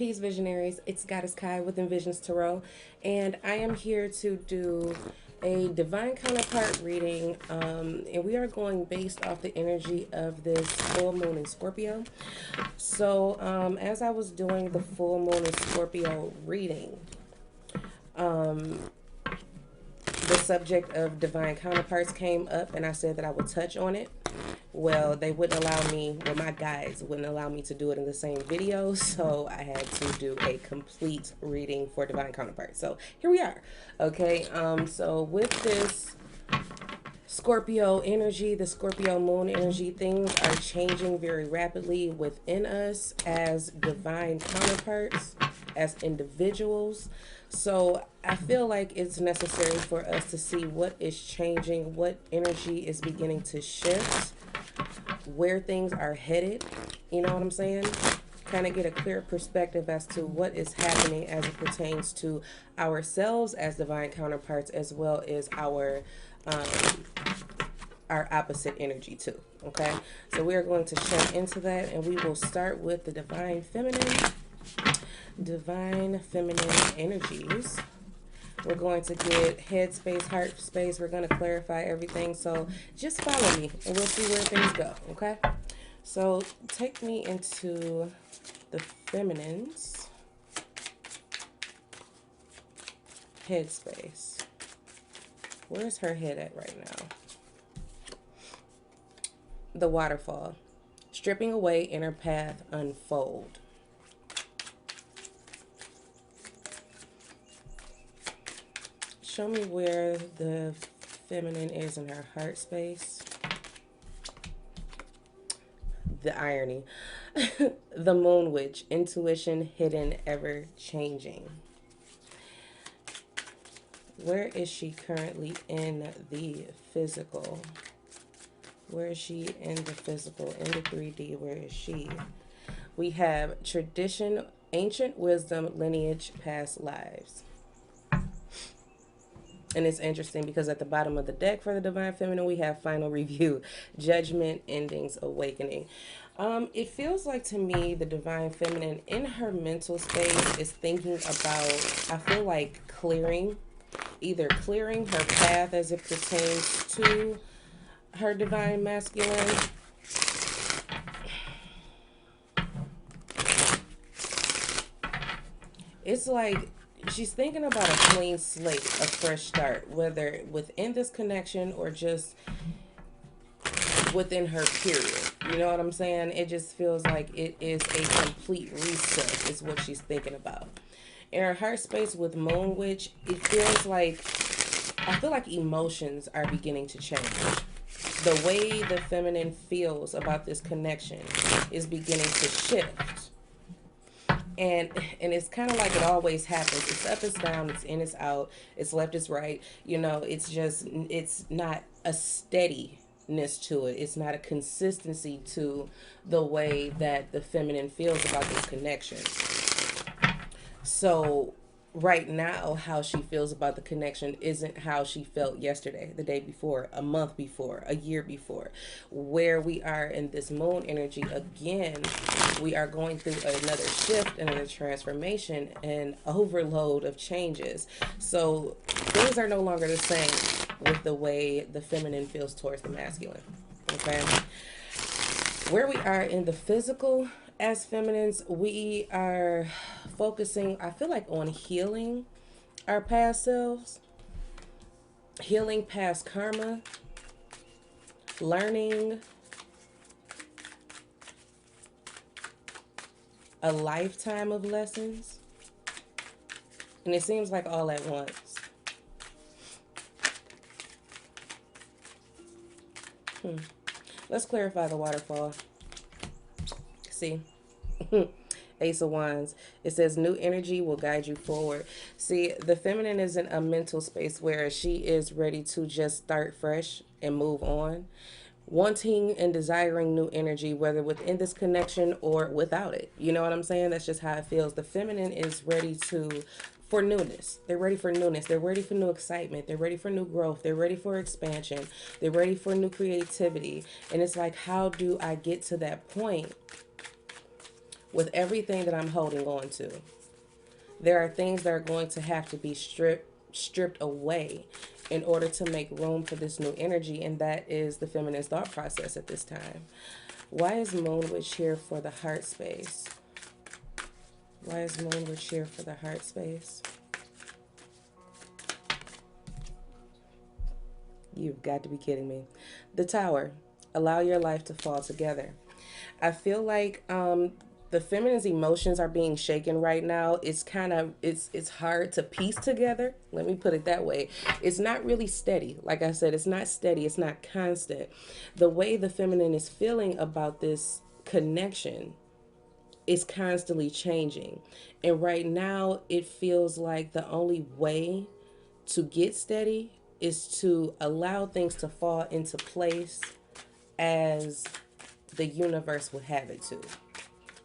Peace, visionaries. It's Goddess Kai with Envisions Tarot, and I am here to do a divine counterpart reading. And we are going based off the energy of this full moon in Scorpio. So, as I was doing the full moon in Scorpio reading, the subject of divine counterparts came up, and I said that I would touch on it. Well, they wouldn't allow me, well, my guides wouldn't allow me to do it in the same video, so I had to do a complete reading for divine counterparts. So here we are. Okay, so with this Scorpio energy, the Scorpio moon energy, things are changing very rapidly within us as divine counterparts, as individuals. So I feel like it's necessary for us to see what is changing, what energy is beginning to shift, where things are headed. You know what I'm saying? Kind of get a clear perspective as to what is happening as it pertains to ourselves as divine counterparts, as well as our opposite energy too. Okay, so we are going to jump into that, and we will start with the divine feminine energies. We're going to get head space, heart space. We're going to clarify everything. So just follow me and we'll see where things go. Okay. So take me into the feminines head space. Where's her head at right now? The waterfall. Stripping away inner path, unfold. Show me where the feminine is in her heart space. The irony. The moon witch. Intuition hidden, ever changing. Where is she currently in the physical? Where is she in the physical? In the 3D, where is she? We have tradition, ancient wisdom, lineage, past lives. And it's interesting because at the bottom of the deck for the Divine Feminine, we have final review, judgment, endings, awakening. It feels like to me the Divine Feminine in her mental space is thinking about, I feel like either clearing her path as it pertains to her Divine Masculine. It's like she's thinking about a clean slate, a fresh start, whether within this connection or just within her period. You know what I'm saying? It just feels like it is a complete reset is what she's thinking about. In her heart space with Moon Witch, it feels like, I feel like emotions are beginning to change. The way the feminine feels about this connection is beginning to shift. And it's kind of like it always happens. It's up, it's down, it's in, it's out, it's left, it's right. You know, it's not a steadiness to it. It's not a consistency to the way that the feminine feels about this connection. So right now, how she feels about the connection isn't how she felt yesterday, the day before, a month before, a year before. Where we are in this moon energy, again, we are going through another shift, another transformation, and overload of changes. So things are no longer the same with the way the feminine feels towards the masculine. Okay? Where we are in the physical as feminines, we are focusing, I feel like, on healing our past selves, healing past karma, learning a lifetime of lessons. And it seems like all at once. Let's clarify the waterfall. See? Ace of Wands. It says new energy will guide you forward. See, the feminine is in a mental space where she is ready to just start fresh and move on. Wanting and desiring new energy, whether within this connection or without it. You know what I'm saying? That's just how it feels. The feminine is ready for newness. They're ready for newness. They're ready for new excitement. They're ready for new growth. They're ready for expansion. They're ready for new creativity. And it's like, how do I get to that point with everything that I'm holding on to. There are things that are going to have to be stripped away in order to make room for this new energy, and that is the feminine thought process at this time. Why is Moon Witch here for the heart space? Why is Moon Witch here for the heart space? You've got to be kidding me. The Tower. Allow your life to fall together. I feel like the feminine's emotions are being shaken right now. It's kind of it's hard to piece together. Let me put it that way. It's not really steady. Like I said, it's not steady. It's not constant. The way the feminine is feeling about this connection is constantly changing. And right now it feels like the only way to get steady is to allow things to fall into place as the universe would have it to.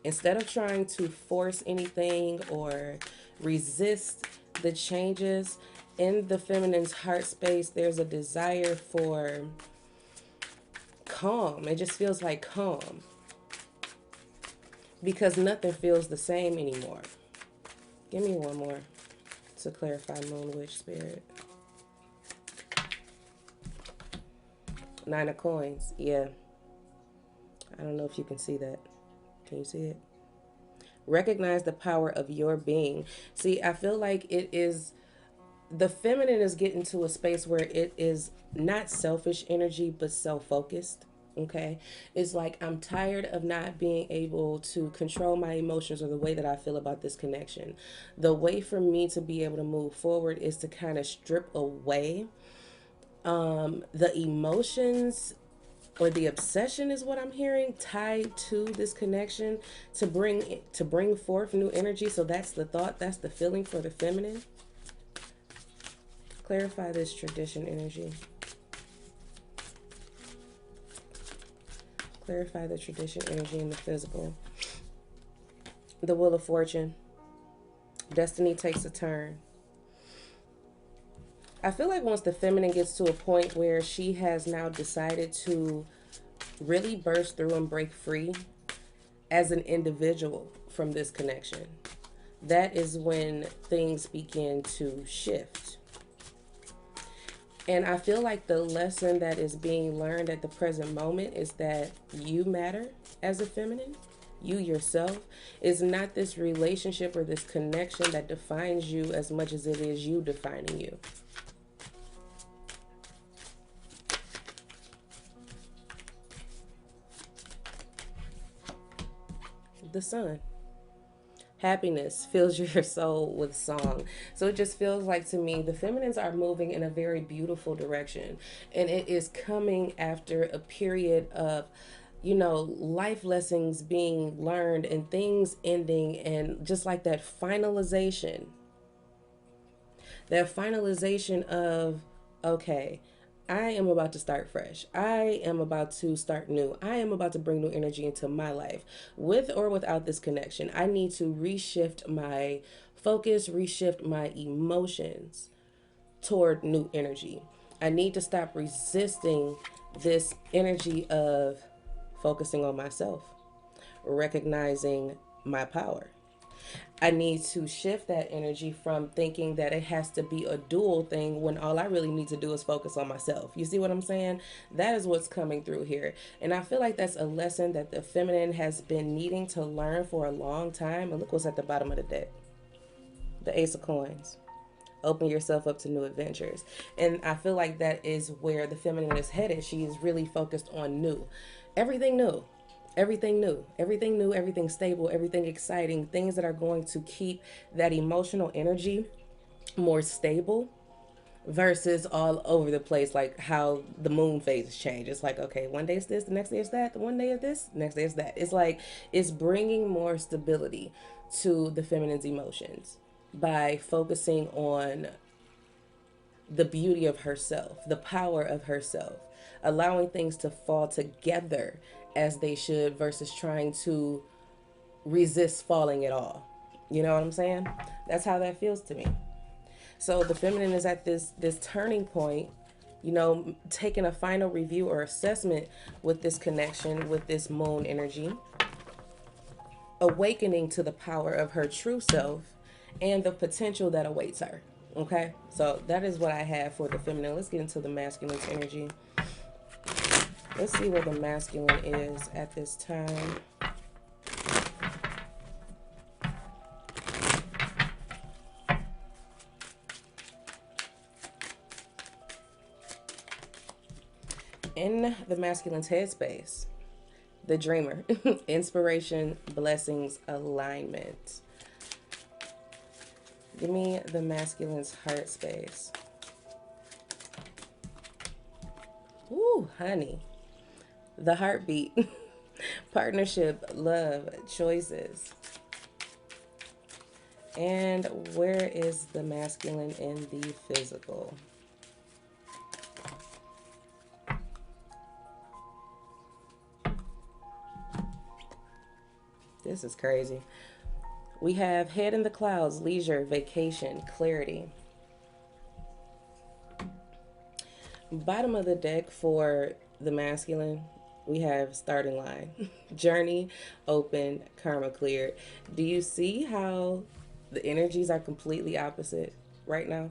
Instead of trying to force anything or resist the changes in the feminine's heart space, there's a desire for calm. It just feels like calm because nothing feels the same anymore. Give me one more to clarify Moon Witch spirit. Nine of Coins. Yeah. I don't know if you can see that. Can you see it? Recognize the power of your being. See, I feel like it is the feminine is getting to a space where it is not selfish energy, but self-focused. Okay. It's like I'm tired of not being able to control my emotions or the way that I feel about this connection. The way for me to be able to move forward is to kind of strip away the emotions or the obsession is what I'm hearing tied to this connection to bring forth new energy. So that's the thought, that's the feeling for the feminine. Clarify this tradition energy. Clarify the tradition energy in the physical. The Wheel of Fortune. Destiny takes a turn. I feel like once the feminine gets to a point where she has now decided to really burst through and break free as an individual from this connection, that is when things begin to shift. And I feel like the lesson that is being learned at the present moment is that you matter as a feminine. You yourself is not this relationship or this connection that defines you as much as it is you defining you. The Sun. Happiness fills your soul with song. So it just feels like to me the feminines are moving in a very beautiful direction, and it is coming after a period of life lessons being learned and things ending, and just like that finalization of, okay, I am about to start fresh. I am about to start new. I am about to bring new energy into my life. With or without this connection, I need to reshift my focus, reshift my emotions toward new energy. I need to stop resisting this energy of focusing on myself, recognizing my power. I need to shift that energy from thinking that it has to be a dual thing when all I really need to do is focus on myself. You see what I'm saying? That is what's coming through here. And I feel like that's a lesson that the feminine has been needing to learn for a long time. And look what's at the bottom of the deck. The Ace of Coins. Open yourself up to new adventures. And I feel like that is where the feminine is headed. She is really focused on new. Everything new. Everything new, everything new, everything stable, everything exciting, things that are going to keep that emotional energy more stable versus all over the place, like how the moon phases change. It's like, okay, one day it's this, the next day it's that, the one day is this, the next day is that. It's like, it's bringing more stability to the feminine's emotions by focusing on the beauty of herself, the power of herself, allowing things to fall together as they should versus trying to resist falling at all. You know what I'm saying? That's how that feels to me. So the feminine is at this turning point, taking a final review or assessment with this connection, with this moon energy. awakening to the power of her true self and the potential that awaits her. Okay, so that is what I have for the feminine. Let's get into the masculine's energy. Let's see where the masculine is at this time. In the masculine's headspace, the dreamer, inspiration, blessings, alignment. Give me the masculine's heart space. Ooh, honey. The heartbeat, partnership, love, choices. And where is the masculine in the physical? This is crazy. We have head in the clouds, leisure, vacation, clarity. Bottom of the deck for the masculine, we have starting line, journey, open, karma cleared. Do you see how the energies are completely opposite right now?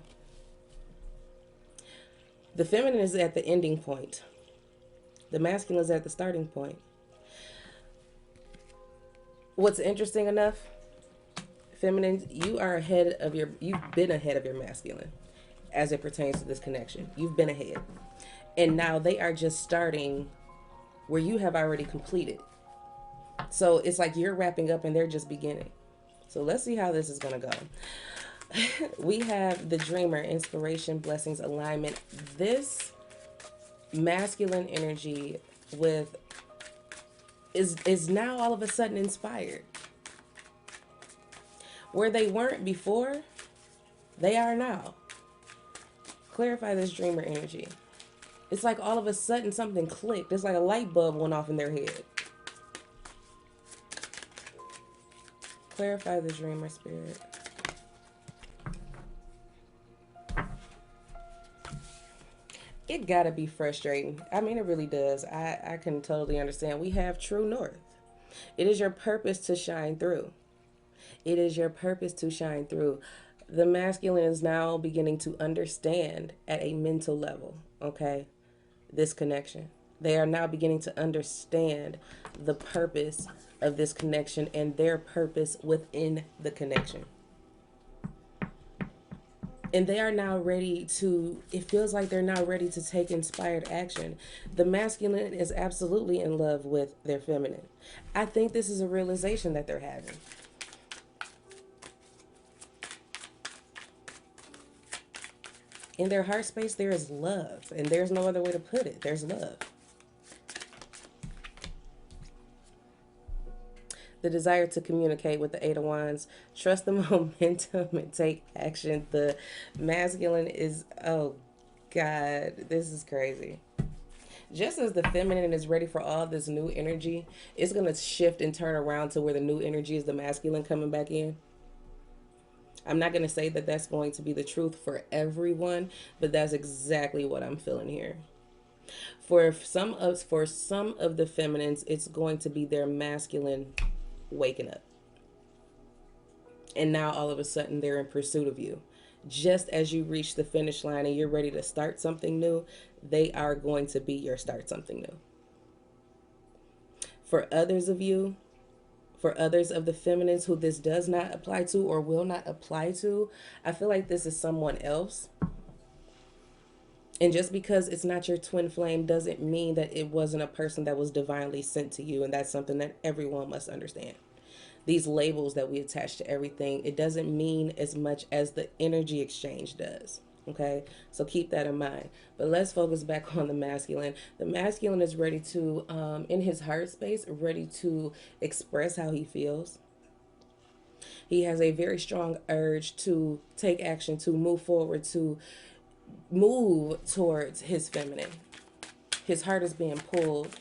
The feminine is at the ending point. The masculine is at the starting point. What's interesting enough, feminine, you've been ahead of your masculine as it pertains to this connection. You've been ahead. And now they are just starting where you have already completed. So it's like you're wrapping up and they're just beginning. So let's see how this is going to go. We have the dreamer, inspiration, blessings, alignment. This masculine energy is now all of a sudden inspired. Where they weren't before, they are now. Clarify this dreamer energy. It's like all of a sudden something clicked. It's like a light bulb went off in their head. Clarify the dreamer spirit. It gotta be frustrating. I mean, it really does. I can totally understand. We have true north. It is your purpose to shine through. It is your purpose to shine through. The masculine is now beginning to understand at a mental level, okay, this connection. They are now beginning to understand the purpose of this connection and their purpose within the connection. And they are now ready to, it feels like they're now ready to take inspired action. The masculine is absolutely in love with their feminine. I think this is a realization that they're having. In their heart space, there is love, and there's no other way to put it. There's love. The desire to communicate with the Eight of Wands. Trust the momentum and take action. The masculine is, oh God, this is crazy. Just as the feminine is ready for all this new energy, it's going to shift and turn around to where the new energy is the masculine coming back in. I'm not going to say that that's going to be the truth for everyone, but that's exactly what I'm feeling here. For some of the feminines, it's going to be their masculine waking up. And now all of a sudden they're in pursuit of you. Just as you reach the finish line and you're ready to start something new, they are going to be your start something new. For others of you, for others of the feminines who this does not apply to or will not apply to, I feel like this is someone else. And just because it's not your twin flame doesn't mean that it wasn't a person that was divinely sent to you. And that's something that everyone must understand. These labels that we attach to everything, it doesn't mean as much as the energy exchange does. Okay, so keep that in mind. But let's focus back on the masculine. The masculine is ready to, in his heart space, ready to express how he feels. He has a very strong urge to take action, to move forward, to move towards his feminine. His heart is being pulled.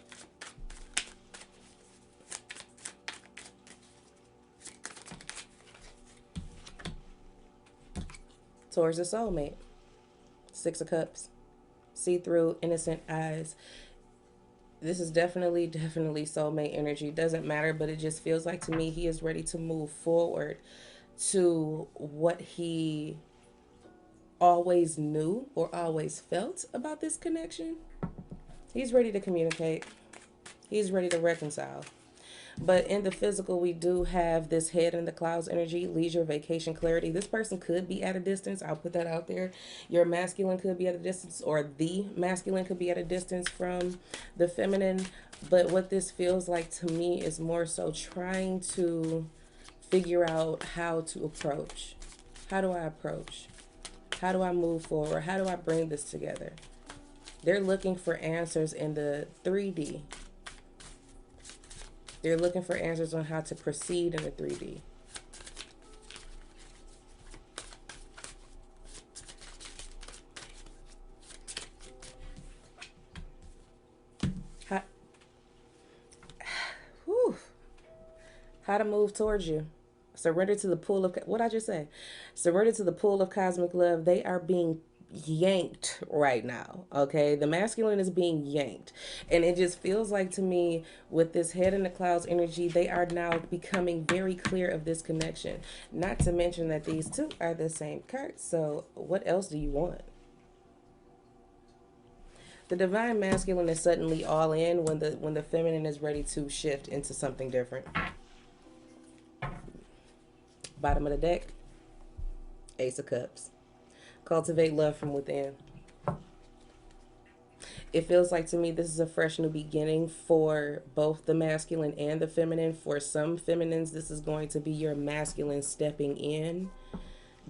Towards the soulmate. Six of Cups. See-through, innocent eyes. This is definitely, definitely soulmate energy. Doesn't matter, but it just feels like to me he is ready to move forward to what he always knew or always felt about this connection. He's ready to communicate. He's ready to reconcile. But in the physical, we do have this head in the clouds energy, leisure, vacation, clarity. This person could be at a distance. I'll put that out there. Your masculine could be at a distance, or the masculine could be at a distance from the feminine. But what this feels like to me is more so trying to figure out how to approach. How do I approach? How do I move forward? How do I bring this together? They're looking for answers in the 3D. They're looking for answers on how to proceed in the 3D. How, whew, how to move towards you. Surrender to the pool of, what I just say? Surrender to the pool of cosmic love. They are being yanked right now. Okay, the masculine is being yanked, and it just feels like to me with this head in the clouds energy, they are now becoming very clear of this connection. Not to mention that these two are the same card, so what else do you want? The divine masculine is suddenly all in when the feminine is ready to shift into something different. Bottom of the deck, Ace of Cups. Cultivate love from within. It feels like to me this is a fresh new beginning for both the masculine and the feminine. For some feminines, this is going to be your masculine stepping in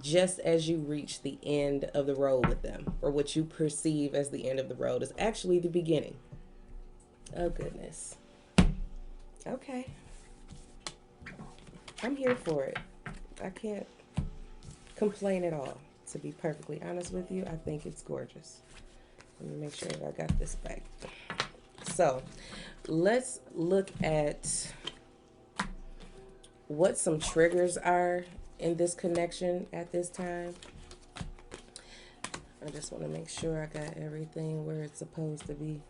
just as you reach the end of the road with them, or what you perceive as the end of the road is actually the beginning. Oh, goodness. Okay. I'm here for it. I can't complain at all. To be perfectly honest with you, I think it's gorgeous. Let me make sure that I got this back. So, let's look at what some triggers are in this connection at this time. I just want to make sure I got everything where it's supposed to be.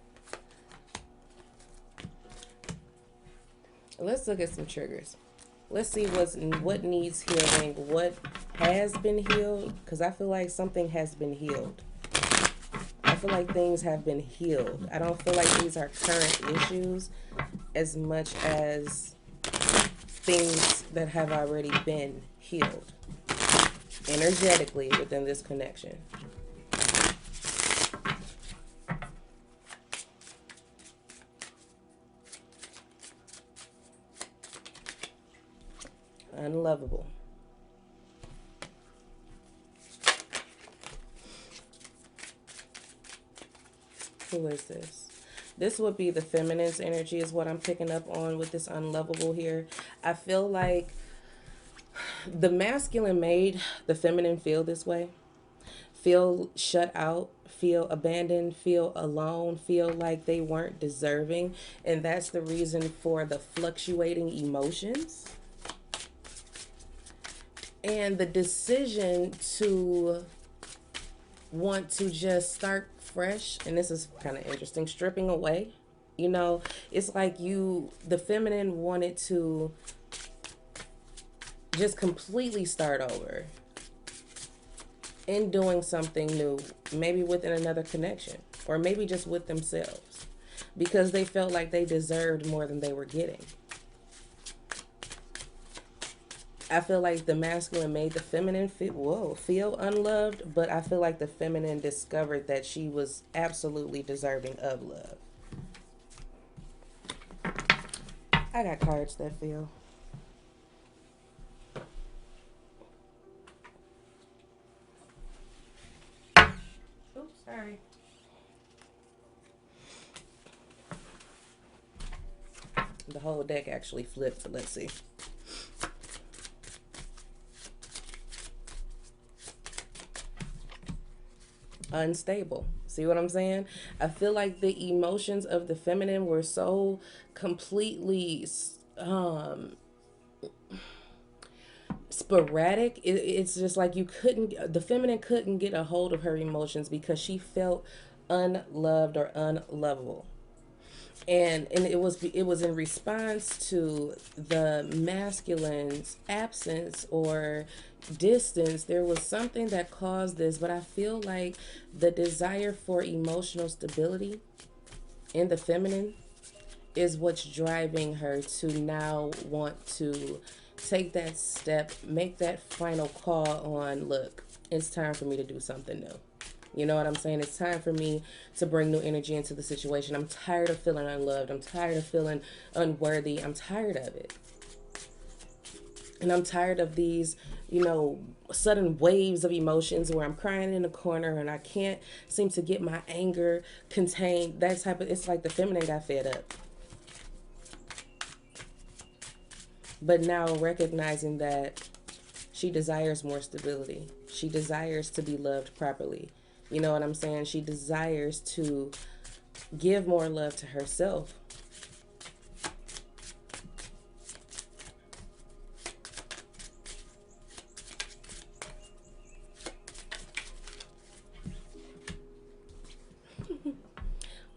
Let's look at some triggers. Let's see what needs healing, what has been healed, because I feel like something has been healed. I feel like things have been healed. I don't feel like these are current issues as much as things that have already been healed energetically within this connection. Unlovable. Who is this? This would be the feminine's energy is what I'm picking up on with this unlovable here. I feel like the masculine made the feminine feel this way. Feel shut out, feel abandoned, feel alone, feel like they weren't deserving. And that's the reason for the fluctuating emotions. And the decision to want to just start fresh, and this is kind of interesting, stripping away. You know, it's like the feminine wanted to just completely start over in doing something new, maybe within another connection, or maybe just with themselves, because they felt like they deserved more than they were getting. I feel like the masculine made the feminine feel unloved, but I feel like the feminine discovered that she was absolutely deserving of love. I got cards that feel. Oops, sorry. The whole deck actually flipped, so let's see. Unstable. See what I'm saying? I feel like the emotions of the feminine were so completely sporadic. It's just like the feminine couldn't get a hold of her emotions because she felt unloved or unlovable. And it was in response to the masculine's absence or distance. There was something that caused this, but I feel like the desire for emotional stability in the feminine is what's driving her to now want to take that step, make that final call on, look, it's time for me to do something new. You know what I'm saying? It's time for me to bring new energy into the situation. I'm tired of feeling unloved. I'm tired of feeling unworthy. I'm tired of it. And I'm tired of these, sudden waves of emotions where I'm crying in a corner and I can't seem to get my anger contained. That type of, it's like the feminine got fed up. But now recognizing that she desires more stability. She desires to be loved properly. You know what I'm saying? She desires to give more love to herself.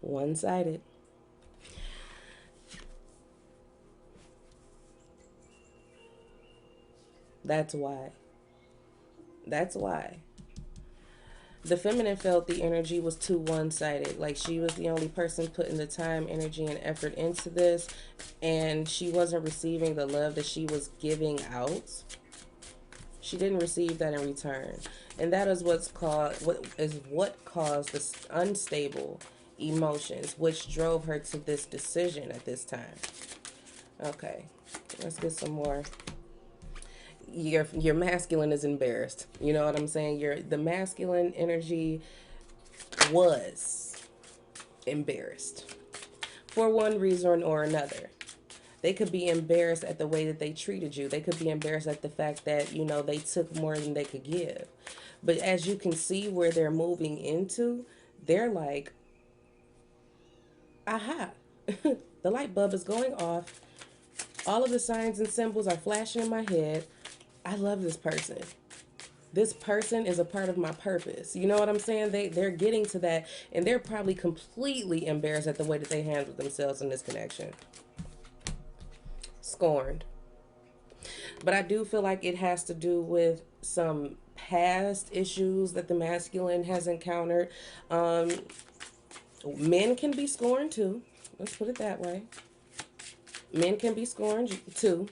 One-sided. That's why. That's why. The feminine felt the energy was too one-sided. Like she was the only person putting the time, energy, and effort into this, and she wasn't receiving the love that she was giving out. She didn't receive that in return, and that is what caused this unstable emotions, which drove her to this decision at this time. Okay, let's get some more. Your masculine is embarrassed. You know what I'm saying? The masculine energy was embarrassed for one reason or another. They could be embarrassed at the way that they treated you. They could be embarrassed at the fact that, they took more than they could give. But as you can see where they're moving into, they're like, aha, the light bulb is going off. All of the signs and symbols are flashing in my head. I love this person. This person is a part of my purpose. You know what I'm saying? They're getting to that, and they're probably completely embarrassed at the way that they handled themselves in this connection. Scorned. But I do feel like it has to do with some past issues that the masculine has encountered. Men can be scorned too. Let's put it that way. Men can be scorned too.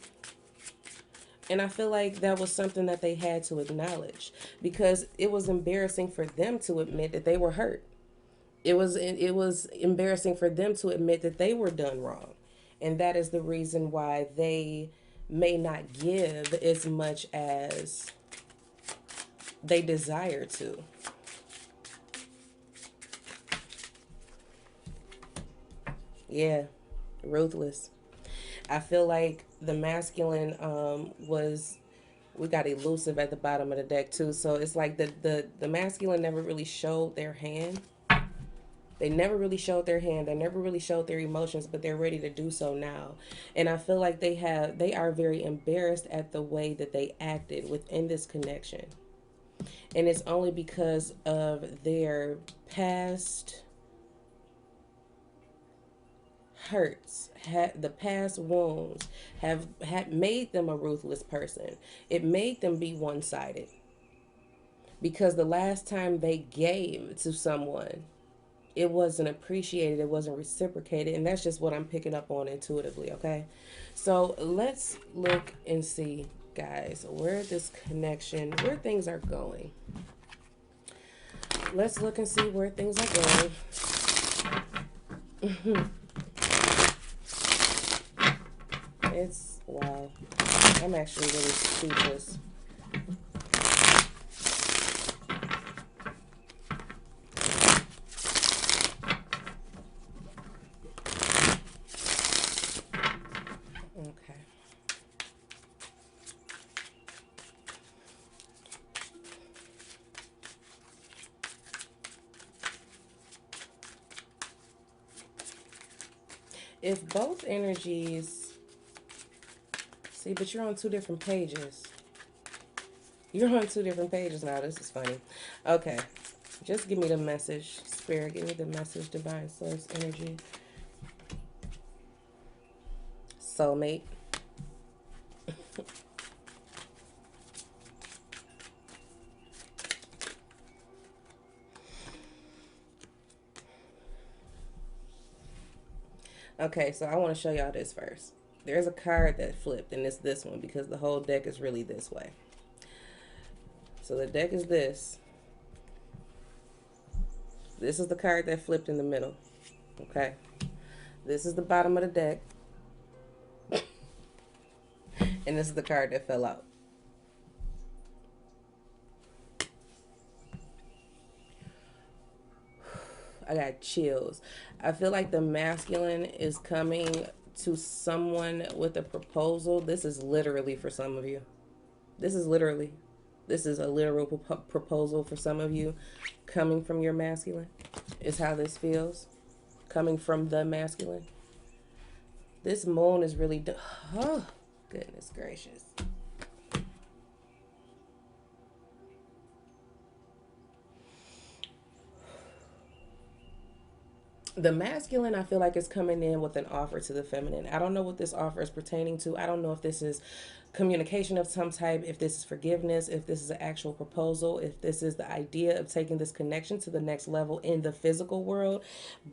And I feel like that was something that they had to acknowledge because it was embarrassing for them to admit that they were hurt. It was embarrassing for them to admit that they were done wrong. And that is the reason why they may not give as much as they desire to. Yeah, ruthless. I feel like the masculine was, we got elusive at the bottom of the deck too. So it's like the masculine never really showed their hand. They never really showed their hand. They never really showed their emotions, but they're ready to do so now. And I feel like they are very embarrassed at the way that they acted within this connection. And it's only because of their past hurts, the past wounds have had made them a ruthless person. It made them be one-sided because the last time they gave to someone, it wasn't appreciated, it wasn't reciprocated, and that's just what I'm picking up on intuitively. Okay, so let's look and see, guys, where things are going. Let's look and see where things are going. It's wow. I'm actually really speechless. Okay. If both energies, see, but you're on two different pages. You're on two different pages now. This is funny. Okay. Just give me the message, Spirit. Give me the message, Divine Source Energy. soulmate. Okay, so I want to show y'all this first. There's a card that flipped, and it's this one because the whole deck is really this way. So the deck is this. This is the card that flipped in the middle. Okay. This is the bottom of the deck. And this is the card that fell out. I got chills. I feel like the masculine is coming to someone with a proposal. This is literally for some of you. This is a literal proposal for some of you coming from your masculine is how this feels. Coming from the masculine. This moon is really, oh, goodness gracious. The masculine, I feel like, is coming in with an offer to the feminine. I don't know what this offer is pertaining to. I don't know if this is communication of some type, if this is forgiveness, if this is an actual proposal, if this is the idea of taking this connection to the next level in the physical world.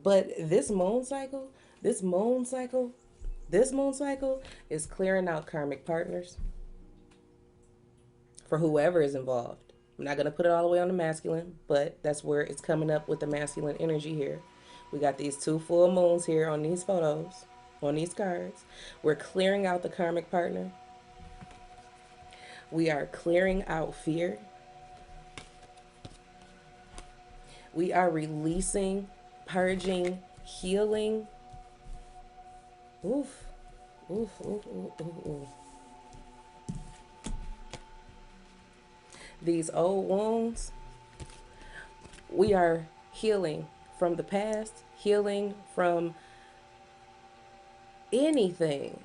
But this moon cycle is clearing out karmic partners for whoever is involved. I'm not going to put it all the way on the masculine, but that's where it's coming up with the masculine energy here. We got these 2 full moons here on these photos, on these cards. We're clearing out the karmic partner. We are clearing out fear. We are releasing, purging, healing. Oof. Oof, oof, oof, oof, oof. These old wounds, we are healing from the past, healing from anything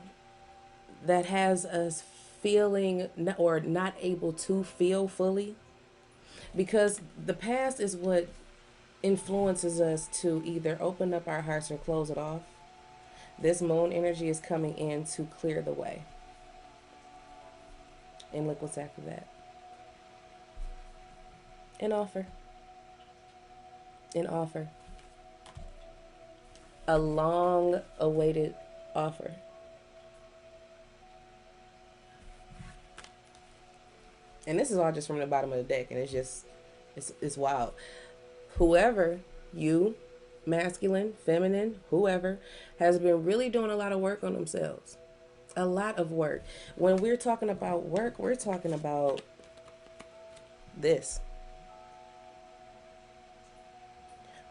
that has us feeling or not able to feel fully, because the past is what influences us to either open up our hearts or close it off. This moon energy is coming in to clear the way. And look what's after that. An offer. An offer. A long-awaited offer. And this is all just from the bottom of the deck, and it's wild. Whoever, you, masculine, feminine, whoever, has been really doing a lot of work on themselves. A lot of work. When we're talking about work, we're talking about this.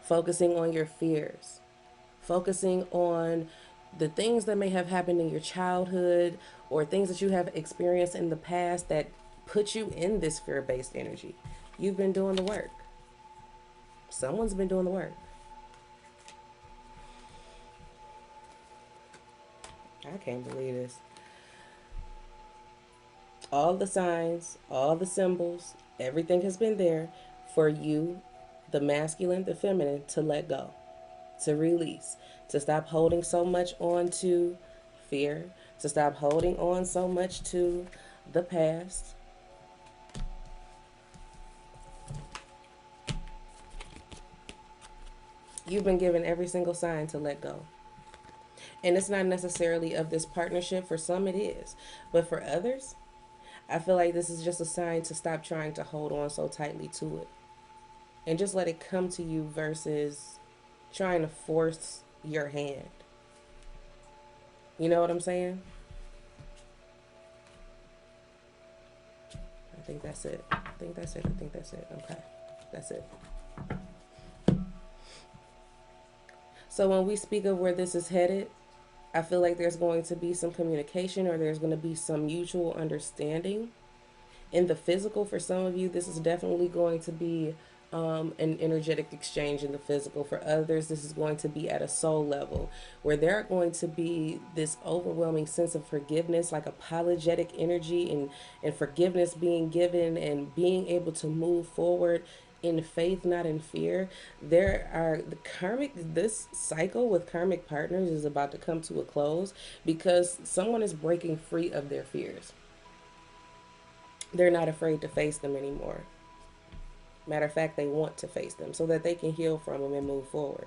Focusing on your fears. Focusing on the things that may have happened in your childhood or things that you have experienced in the past that put you in this fear-based energy. You've been doing the work. Someone's been doing the work. I can't believe this. All the signs, all the symbols, everything has been there for you, the masculine, the feminine, to let go, to release, to stop holding so much on to fear, to stop holding on so much to the past. You've been given every single sign to let go. And it's not necessarily of this partnership. For some it is. But for others, I feel like this is just a sign to stop trying to hold on so tightly to it. And just let it come to you versus trying to force your hand. You know what I'm saying? I think that's it. I think that's it. Okay. That's it. So when we speak of where this is headed, I feel like there's going to be some communication, or there's going to be some mutual understanding. In the physical, for some of you, this is definitely going to be an energetic exchange in the physical. For others, this is going to be at a soul level, where there are going to be this overwhelming sense of forgiveness, like apologetic energy, and forgiveness being given and being able to move forward in faith, not in fear. There are the karmic, this cycle with karmic partners is about to come to a close because someone is breaking free of their fears. They're not afraid to face them anymore. Matter of fact, they want to face them so that they can heal from them and move forward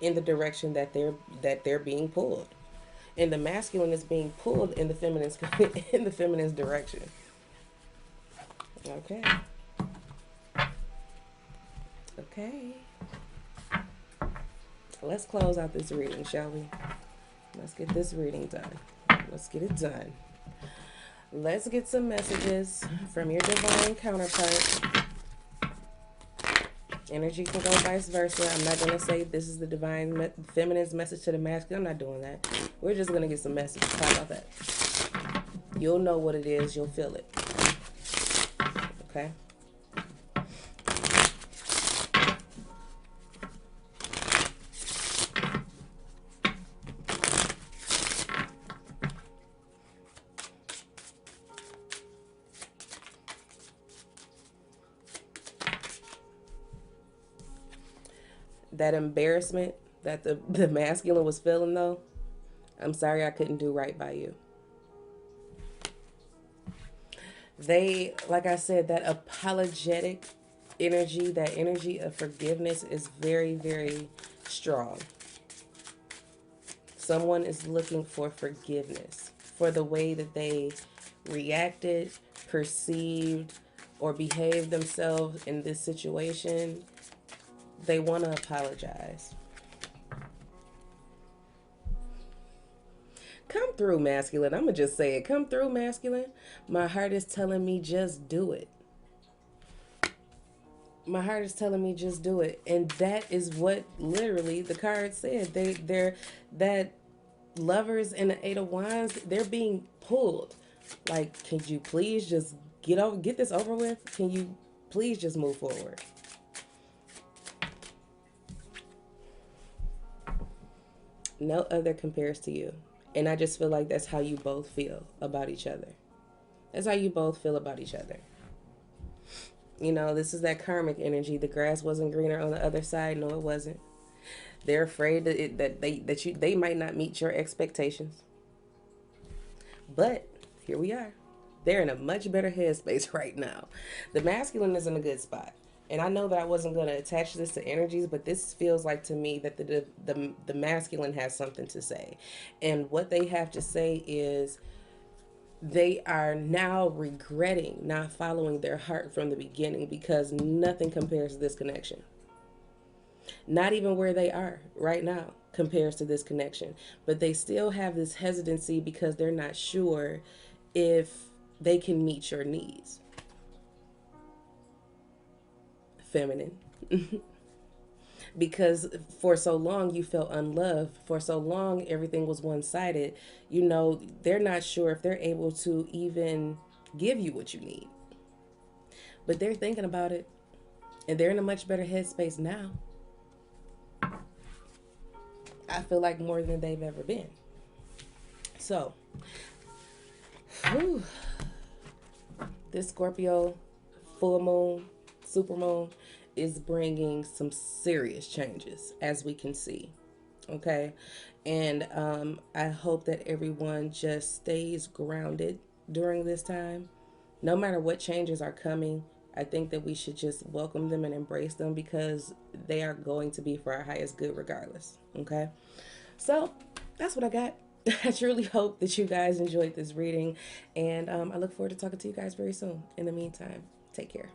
in the direction that they're being pulled. And the masculine is being pulled in the feminine's in the feminine's direction. Okay. Okay. Let's close out this reading, shall we? Let's get this reading done. Let's get it done. Let's get some messages from your divine counterpart. Energy can go vice versa. I'm not going to say this is the divine feminine's message to the masculine. I'm not doing that. We're just going to get some messages. How about that? You'll know what it is. You'll feel it. Okay? That embarrassment that the masculine was feeling, though, I'm sorry I couldn't do right by you. They, like I said, that apologetic energy, that energy of forgiveness is very, very strong. Someone is looking for forgiveness for the way that they reacted, perceived, or behaved themselves in this situation. They want to apologize. Come through, masculine. I'm going to just say it. Come through, masculine. My heart is telling me just do it. My heart is telling me just do it. And that is what literally the card said. They're that lovers and the Eight of Wands, they're being pulled. Like, can you please just get this over with? Can you please just move forward? No other compares to you. And I just feel like that's how you both feel about each other. That's how you both feel about each other. You know, this is that karmic energy. The grass wasn't greener on the other side. No, it wasn't. They're afraid that they might not meet your expectations. But here we are. They're in a much better headspace right now. The masculine is in a good spot. And I know that I wasn't going to attach this to energies, but this feels like to me that the masculine has something to say. And what they have to say is they are now regretting not following their heart from the beginning because nothing compares to this connection. Not even where they are right now compares to this connection. But they still have this hesitancy because they're not sure if they can meet your needs. Feminine. Because for so long you felt unloved. For so long everything was one-sided. You know, they're not sure if they're able to even give you what you need. But they're thinking about it. And they're in a much better headspace now. I feel like more than they've ever been. So, this Scorpio full moon, supermoon, is bringing some serious changes, as we can see. Okay, and I hope that everyone just stays grounded during this time. No matter what changes are coming, I think that we should just welcome them and embrace them because they are going to be for our highest good regardless. Okay, so that's what I got. I truly hope that you guys enjoyed this reading, and I look forward to talking to you guys very soon. In the meantime, take care.